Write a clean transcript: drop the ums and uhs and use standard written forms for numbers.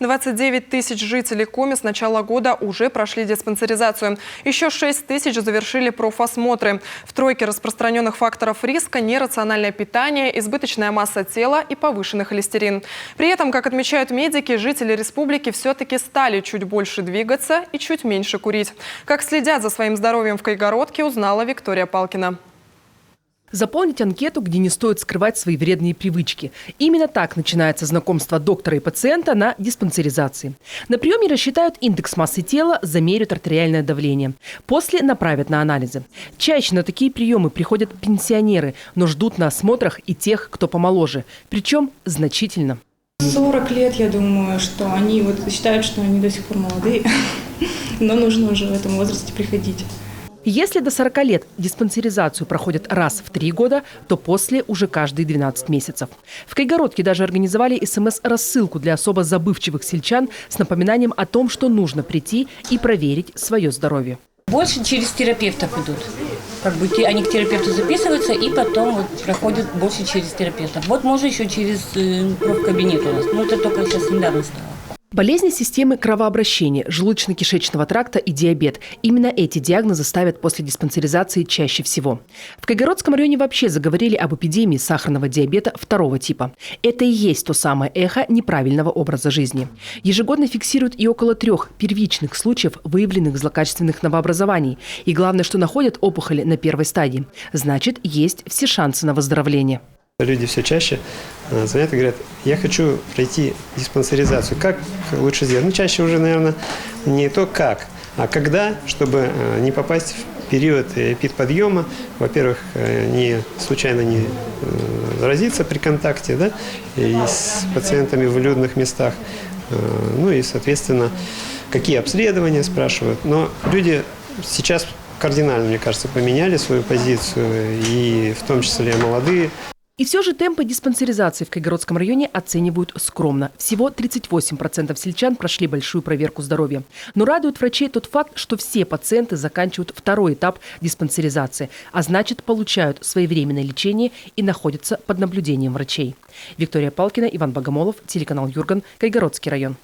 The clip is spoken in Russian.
29 тысяч жителей Коми с начала года уже прошли диспансеризацию. Еще 6 тысяч завершили профосмотры. В тройке распространенных факторов риска – нерациональное питание, избыточная масса тела и повышенный холестерин. При этом, как отмечают медики, жители республики все-таки стали чуть больше двигаться и чуть меньше курить. Как следят за своим здоровьем в Кайгородке, узнала Виктория Палкина. Заполнить анкету, где не стоит скрывать свои вредные привычки. Именно так начинается знакомство доктора и пациента на диспансеризации. На приеме рассчитают индекс массы тела, замерят артериальное давление. После направят на анализы. Чаще на такие приемы приходят пенсионеры, но ждут на осмотрах и тех, кто помоложе. Причем значительно. 40 лет, я думаю, что они считают, что они до сих пор молодые, но нужно уже в этом возрасте приходить. Если до 40 лет диспансеризацию проходят раз в 3 года, то после уже каждые 12 месяцев. В Кайгородке даже организовали СМС-рассылку для особо забывчивых сельчан с напоминанием о том, что нужно прийти и проверить свое здоровье. Больше через терапевтов идут. Они к терапевту записываются и потом проходят больше через терапевтов. Можно еще через профкабинет у нас. Но это только сейчас недавно стало. Болезни системы кровообращения, желудочно-кишечного тракта и диабет. Именно эти диагнозы ставят после диспансеризации чаще всего. В Кайгородском районе вообще заговорили об эпидемии сахарного диабета 2-го типа. Это и есть то самое эхо неправильного образа жизни. Ежегодно фиксируют и около 3 первичных случаев выявленных злокачественных новообразований. И главное, что находят опухоли на 1-й стадии. Значит, есть все шансы на выздоровление. Люди все чаще звонят и говорят: я хочу пройти диспансеризацию. Как лучше сделать? Чаще уже, наверное, не то как, а когда, чтобы не попасть в период эпидподъема. Во-первых, случайно не заразиться при контакте, да, и с пациентами в людных местах. Ну и, соответственно, какие обследования спрашивают. Но люди сейчас кардинально, мне кажется, поменяли свою позицию, и в том числе молодые. И все же темпы диспансеризации в Кайгородском районе оценивают скромно. Всего 38% сельчан прошли большую проверку здоровья. Но радует врачей тот факт, что все пациенты заканчивают 2-й этап диспансеризации, а значит, получают своевременное лечение и находятся под наблюдением врачей. Виктория Палкина, Иван Богомолов, телеканал Юрган, Кайгородский район.